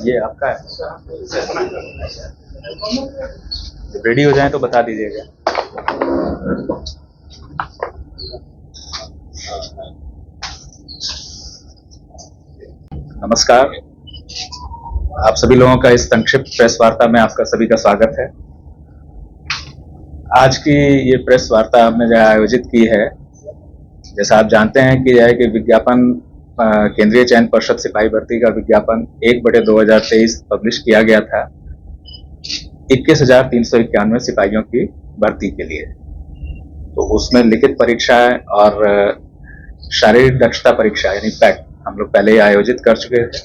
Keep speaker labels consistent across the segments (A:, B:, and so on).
A: ये आपका है। जब रेडी हो जाए तो बता दीजिएगा। नमस्कार, आप सभी लोगों का इस संक्षिप्त प्रेस वार्ता में आपका सभी का स्वागत है। आज की ये प्रेस वार्ता हमने जो आयोजित की है, जैसा आप जानते हैं कि यह कि विज्ञापन केंद्रीय चयन पर्षद सिपाही भर्ती का विज्ञापन 1/2023 पब्लिश किया गया था 21,391 सिपाहियों की भर्ती के लिए। तो उसमें लिखित परीक्षाएं और शारीरिक दक्षता परीक्षा यानी पैट हम लोग पहले ही आयोजित कर चुके थे।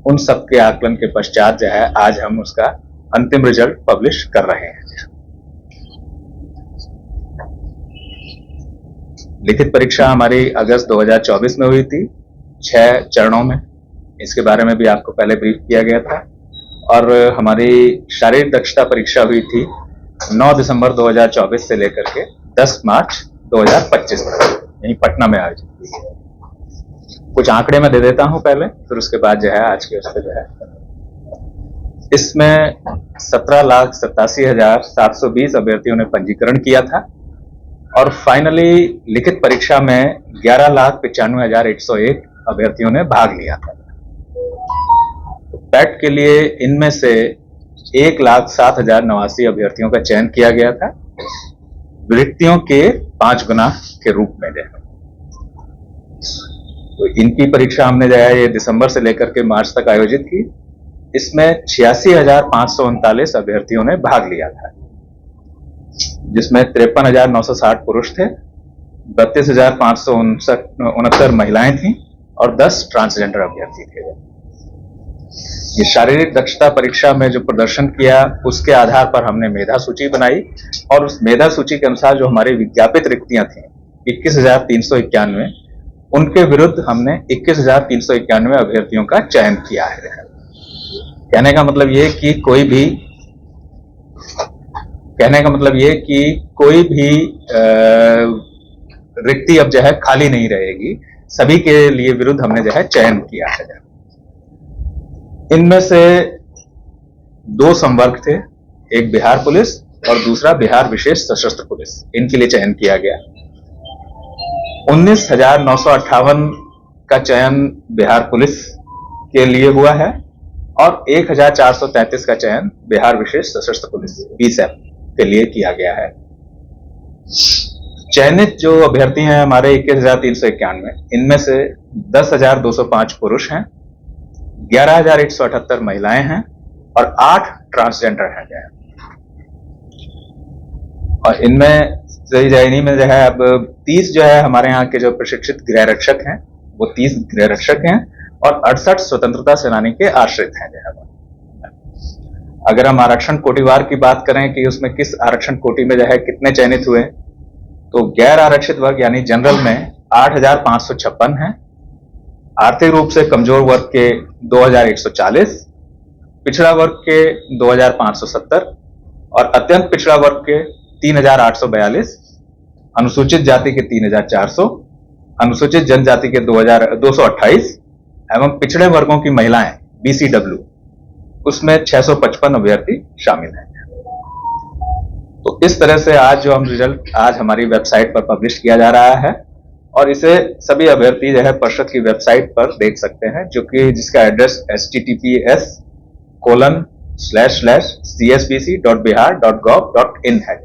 A: उन सब के आकलन के पश्चात जो है आज हम उसका अंतिम रिजल्ट पब्लिश कर रहे हैं। लिखित परीक्षा हमारी अगस्त 2024 में हुई थी 6 चरणों में। इसके बारे में भी आपको पहले ब्रीफ किया गया था। और हमारी शारीरिक दक्षता परीक्षा हुई थी 9 दिसंबर 2024 से लेकर के 10 मार्च 2025 तक, यहीं पटना में आयोजित हुई है। कुछ आंकड़े मैं दे देता हूं पहले, फिर उसके बाद जो है आज के उससे जो है इसमें 17,87,720 अभ्यर्थियों ने पंजीकरण किया था और फाइनली लिखित परीक्षा में 11,95,101 अभ्यर्थियों ने भाग लिया था। पैट के लिए इनमें से 1,07,089 अभ्यर्थियों का चयन किया गया था, रिक्तियों के 5 गुना के रूप में जो है। तो इनकी परीक्षा हमने जो है ये दिसंबर से लेकर के मार्च तक आयोजित की। इसमें 86,539 अभ्यर्थियों ने भाग लिया था, जिसमें 53,960 पुरुष थे, 32,569 महिलाएं थीं और 10 ट्रांसजेंडर अभ्यर्थी थे। ये शारीरिक दक्षता परीक्षा में जो प्रदर्शन किया उसके आधार पर हमने मेधा सूची बनाई और उस मेधा सूची के अनुसार जो हमारी विज्ञापित रिक्तियां थी 21,391, उनके विरुद्ध हमने 21,391 अभ्यर्थियों का चयन किया है। कहने का मतलब ये कि कोई भी रिक्ति अब जो है खाली नहीं रहेगी, सभी के लिए विरुद्ध हमने जो है चयन किया है। इनमें से 2 संवर्ग थे, एक बिहार पुलिस और दूसरा बिहार विशेष सशस्त्र पुलिस, इनके लिए चयन किया गया। 19,958 का चयन बिहार पुलिस के लिए हुआ है और 1,433 का चयन बिहार विशेष सशस्त्र पुलिस बीएसएफ के लिए किया गया है। चयनित जो अभ्यर्थी हैं हमारे 21,391, इनमें से 10,205 पुरुष हैं, 11,178 महिलाएं हैं और 8 ट्रांसजेंडर हैं। और इनमें में जो है अब 30 जो है हमारे यहाँ के जो प्रशिक्षित गृह रक्षक हैं वो 30 गृह रक्षक हैं और 68 स्वतंत्रता सेनानी के आश्रित हैं। जो है अगर हम आरक्षण कोटिवार की बात करें कि उसमें किस आरक्षण कोटि में जो है कितने चयनित हुए, तो गैर आरक्षित वर्ग यानी जनरल में 8,556 हैं, आर्थिक रूप से कमजोर वर्ग के 2,140, पिछड़ा वर्ग के 2,570 और अत्यंत पिछड़ा वर्ग के 3,842, अनुसूचित जाति के 3,400, अनुसूचित जनजाति के 2,228 एवं पिछड़े वर्गों की महिलाएं BCW उसमें 655 अभ्यर्थी शामिल हैं। तो इस तरह से आज जो हम रिजल्ट आज हमारी वेबसाइट पर पब्लिश किया जा रहा है और इसे सभी अभ्यर्थी जो है पर्षद की वेबसाइट पर देख सकते हैं, जो कि जिसका एड्रेस https://csbc.bihar.gov.in है।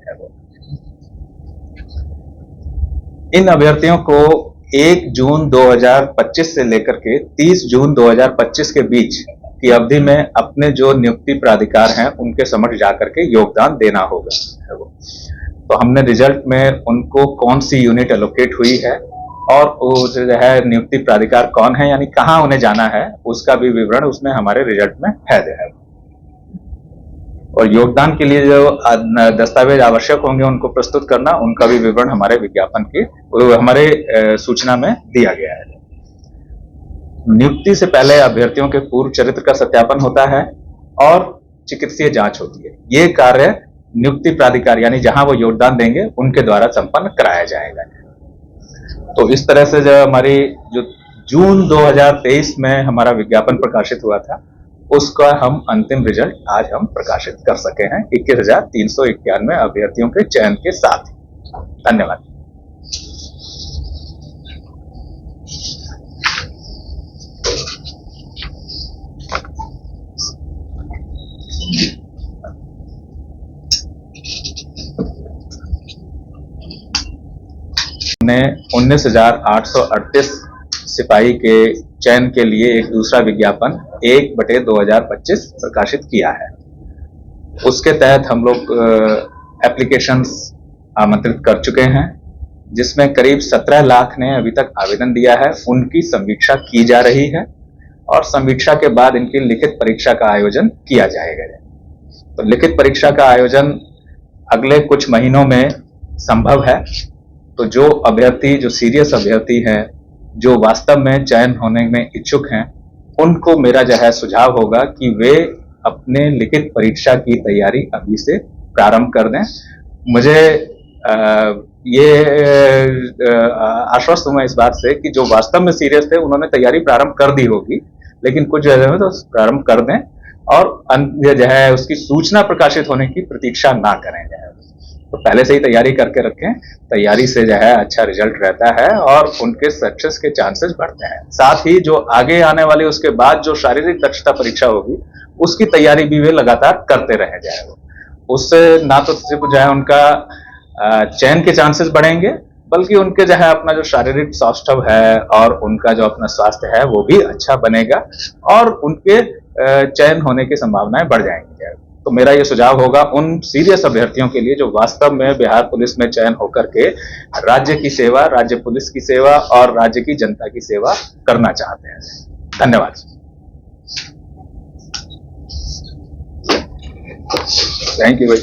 A: इन अभ्यर्थियों को 1 जून 2025 से लेकर के 30 जून 2025 के बीच की अवधि में अपने जो नियुक्ति प्राधिकार हैं उनके समक्ष जाकर के योगदान देना होगा। तो हमने रिजल्ट में उनको कौन सी यूनिट एलोकेट हुई है और वो जो है नियुक्ति प्राधिकार कौन है यानी कहाँ उन्हें जाना है उसका भी विवरण उसमें हमारे रिजल्ट में है। और योगदान के लिए जो दस्तावेज आवश्यक होंगे उनको प्रस्तुत करना, उनका भी विवरण हमारे विज्ञापन की हमारे सूचना में दिया गया है। नियुक्ति से पहले अभ्यर्थियों के पूर्व चरित्र का सत्यापन होता है और चिकित्सीय जांच होती है। ये कार्य नियुक्ति प्राधिकार यानी जहां वो योगदान देंगे उनके द्वारा संपन्न कराया जाएगा। तो इस तरह से जो हमारी जो जून 2023 में हमारा विज्ञापन प्रकाशित हुआ था उसका हम अंतिम रिजल्ट आज हम प्रकाशित कर सके हैं 21,391 अभ्यर्थियों के चयन के साथ। धन्यवाद। ने 19,838 सिपाही के चयन के लिए एक दूसरा विज्ञापन 1/2025 प्रकाशित किया है। उसके तहत हम लोग एप्लीकेशंस आमंत्रित कर चुके हैं, जिसमें करीब 17 लाख ने अभी तक आवेदन दिया है। उनकी समीक्षा की जा रही है और समीक्षा के बाद इनकी लिखित परीक्षा का आयोजन किया जाएगा। तो लिखित परीक्षा का आयोजन अगले कुछ महीनों में संभव है। तो जो अभ्यर्थी, जो सीरियस अभ्यर्थी हैं, जो वास्तव में चयन होने में इच्छुक हैं, उनको मेरा जो है सुझाव होगा कि वे अपने लिखित परीक्षा की तैयारी अभी से प्रारंभ कर दें। मुझे आश्वस्त हूं मैं इस बात से कि जो वास्तव में सीरियस थे उन्होंने तैयारी प्रारंभ कर दी होगी, लेकिन कुछ जगह में तो प्रारंभ कर दें और जो है उसकी सूचना प्रकाशित होने की प्रतीक्षा ना करें। तो पहले से ही तैयारी करके रखें। तैयारी से जो है अच्छा रिजल्ट रहता है और उनके सक्सेस के चांसेस बढ़ते हैं। साथ ही जो आगे आने वाली उसके बाद जो शारीरिक दक्षता परीक्षा होगी उसकी तैयारी भी वे लगातार करते रहे जाएगा। उससे ना तो सिर्फ जो है उनका चयन के चांसेस बढ़ेंगे, बल्कि उनके जो है अपना जो शारीरिक सौष्ठव है और उनका जो अपना स्वास्थ्य है वो भी अच्छा बनेगा और उनके चयन होने की संभावनाएं बढ़ जाएंगी। तो मेरा ये सुझाव होगा उन सीरियस अभ्यर्थियों के लिए जो वास्तव में बिहार पुलिस में चयन होकर के राज्य की सेवा, राज्य पुलिस की सेवा और राज्य की जनता की सेवा करना चाहते हैं। धन्यवाद। थैंक यू भाई।